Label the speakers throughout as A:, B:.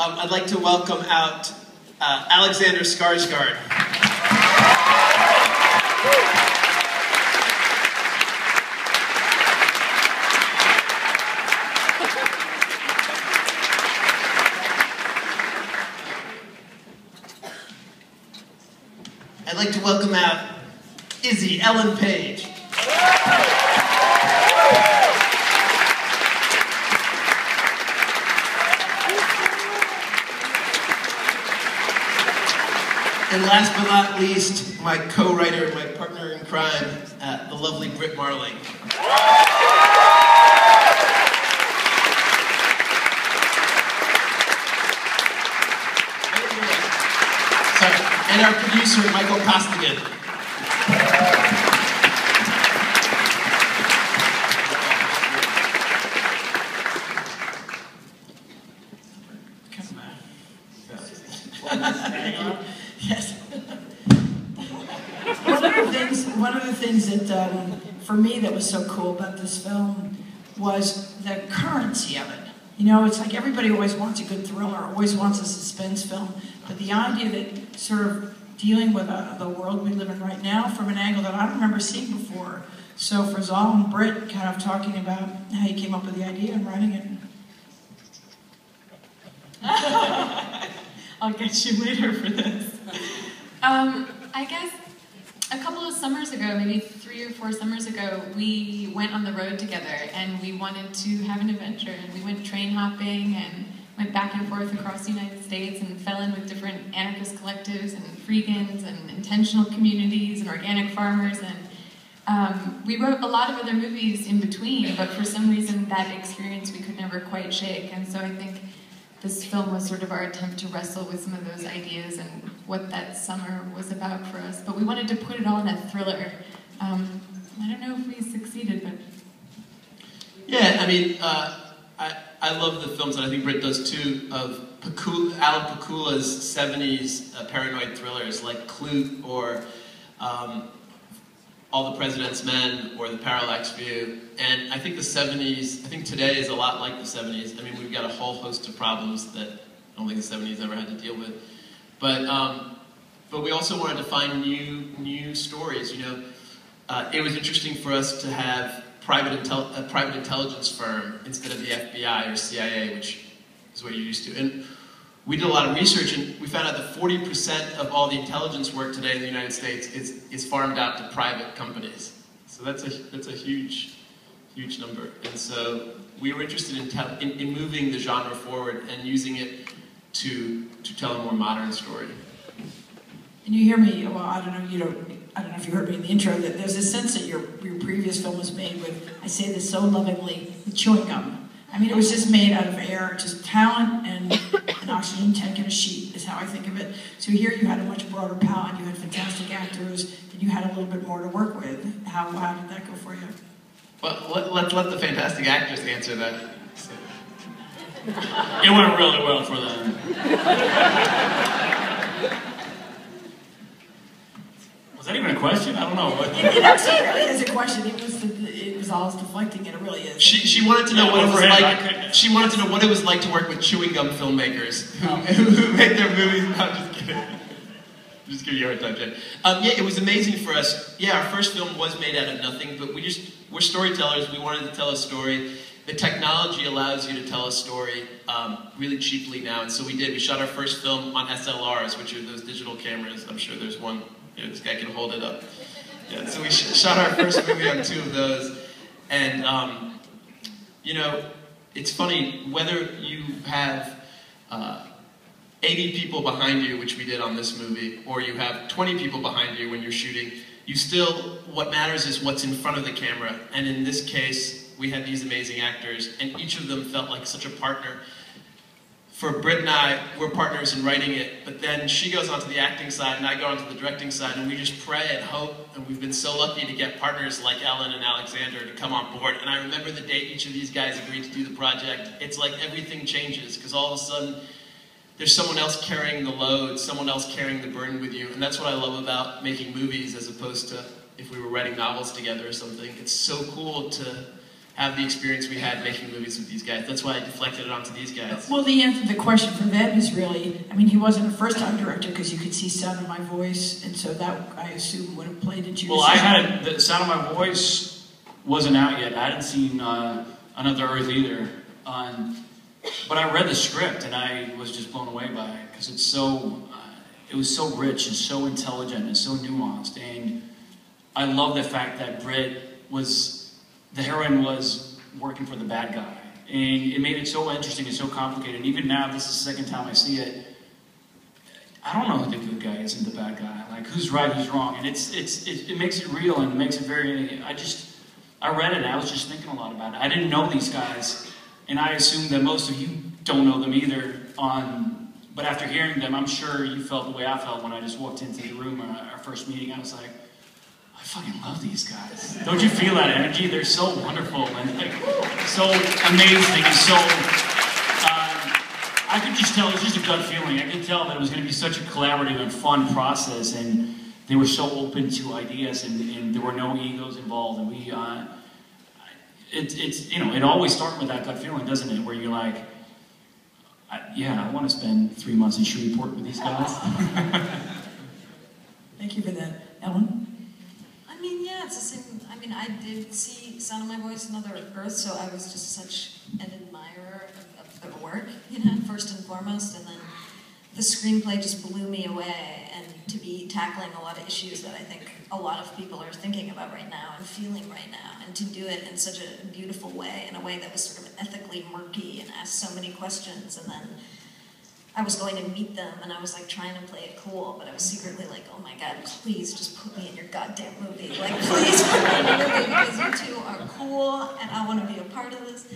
A: I'd like to welcome out Alexander Skarsgård. I'd like to welcome out Izzy Ellen Page. And last but not least, my co-writer, my partner in crime, the lovely Britt Marling. Sorry. And our producer, Michael Costigan. Yes.
B: One of the things that, for me, that was so cool about this film was the currency of it. You know, it's like everybody always wants a good thriller, always wants a suspense film, but the idea that sort of dealing with the world we live in right now from an angle that I don't remember seeing before. So for Zal and Britt kind of talking about how you came up with the idea and writing it.
C: I'll get you later for this. I guess a couple of summers ago, maybe 3 or 4 summers ago, we went on the road together and we wanted to have an adventure. And we went train hopping and went back and forth across the United States and fell in with different anarchist collectives and freegans and intentional communities and organic farmers. And we wrote a lot of other movies in between, but for some reason that experience we could never quite shake. And so I think this film was sort of our attempt to wrestle with some of those ideas and what that summer was about for us. But we wanted to put it all in a thriller. I don't know if we succeeded, but...
A: Yeah, I mean, I love the films, and I think Britt does too, of Alan Pakula's 70s paranoid thrillers like Clute or All the President's Men or The Parallax View. And I think the 70s, I think today is a lot like the 70s. I mean, we've got a whole host of problems that I don't think the 70s ever had to deal with. But we also wanted to find new stories, you know. It was interesting for us to have a private intelligence firm instead of the FBI or CIA, which is what you're used to. And we did a lot of research, and we found out that 40% of all the intelligence work today in the United States is farmed out to private companies. So that's a huge number. And so we were interested in moving the genre forward and using it to tell a more modern story.
B: And you hear me, well, I don't know if you heard me in the intro, that there's a sense that your previous film was made with, I say this so lovingly, with chewing gum. I mean, it was just made out of air, just talent and an oxygen tank and a sheet is how I think of it. So here you had a much broader palette, you had fantastic actors, and you had a little bit more to work with. How did that go for you?
A: Well, let's let the fantastic actors answer that. So.
D: It went really well for them. Was that even a question? I don't know.
B: It actually really is a question. It was all deflecting it. It really is.
A: She wanted to know what it was like. She wanted to know what it was like to work with chewing gum filmmakers who make their movies. No, I'm just kidding. I'm just giving you a hard time, Jen. Yeah, it was amazing for us. Yeah, our first film was made out of nothing, but we're storytellers. We wanted to tell a story. The technology allows you to tell a story really cheaply now, and so we did. We shot our first film on SLRs, which are those digital cameras. I'm sure there's one. You know, this guy can hold it up. Yeah, so we shot our first movie on 2 of those, and you know, it's funny whether you have 80 people behind you, which we did on this movie, or you have 20 people behind you when you're shooting. What matters is what's in front of the camera, and in this case, we had these amazing actors, and each of them felt like such a partner. For Britt and I, we're partners in writing it, but then she goes onto the acting side and I go onto the directing side, and we just pray and hope, and we've been so lucky to get partners like Ellen and Alexander to come on board. And I remember the day each of these guys agreed to do the project. It's like everything changes, because all of a sudden, there's someone else carrying the load, someone else carrying the burden with you, and that's what I love about making movies as opposed to if we were writing novels together or something. It's so cool to have the experience we had making movies with these guys. That's why I deflected it onto these guys.
B: Well, the answer to the question for them is really, I mean, he wasn't a first-time director because you could see Sound of My Voice, and so that, I assume, would have played into your decision.
D: The Sound of My Voice wasn't out yet. I hadn't seen Another Earth either. But I read the script, and I was just blown away by it, because it's so, it was so rich and so intelligent and so nuanced, and I love the fact that the heroine was working for the bad guy. And it made it so interesting and so complicated. Even now, this is the second time I see it, I don't know who the good guy is and the bad guy. Like, who's right, who's wrong. And it makes it real, and it makes it very, I read it and I was just thinking a lot about it. I didn't know these guys, and I assume that most of you don't know them either. But after hearing them, I'm sure you felt the way I felt when I just walked into the room on our first meeting. I was like, I fucking love these guys. Don't you feel that energy? They're so wonderful and like so amazing and so. I could just tell it was just a gut feeling. I could tell that it was going to be such a collaborative and fun process, and they were so open to ideas, and there were no egos involved. And we, it's you know, it always starts with that gut feeling, doesn't it? Where you're like, yeah, I want to spend 3 months in Shreveport with these guys.
B: Thank you for that, Ellen.
E: I mean, yeah, it's the same. I mean, I did see Sound of My Voice, Another Earth, so I was just such an admirer of their work, you know, first and foremost, and then the screenplay just blew me away, and to be tackling a lot of issues that I think a lot of people are thinking about right now and feeling right now, and to do it in such a beautiful way, in a way that was sort of ethically murky and asked so many questions, and then I was going to meet them, and I was like trying to play it cool, but I was secretly like, oh my God, please just put me in your goddamn movie. Like, please put me in your movie because you two are cool, and I want to be a part of this.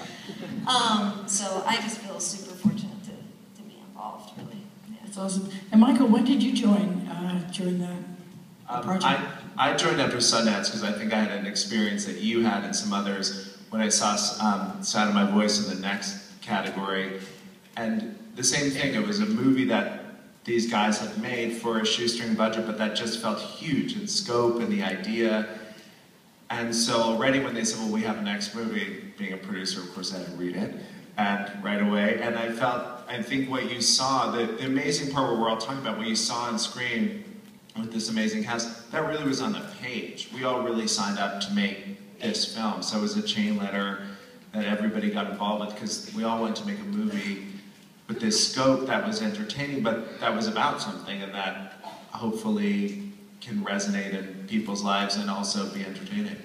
E: So I just feel super fortunate to be involved, really. Yeah.
B: That's awesome. And Michael, when did you join the project?
F: I joined after Sundance because I think I had an experience that you had and some others when I saw Sound of My Voice in the next category. And the same thing, it was a movie that these guys had made for a shoestring budget, but that just felt huge in scope and the idea. And so already when they said, well, we have a next movie, being a producer, of course I had to read it, and right away, and I think what you saw, the amazing part where we're all talking about, what you saw on screen with this amazing cast, that really was on the page. We all really signed up to make this film, so it was a chain letter that everybody got involved with, because we all wanted to make a movie with this scope that was entertaining, but that was about something, and that hopefully can resonate in people's lives and also be entertaining.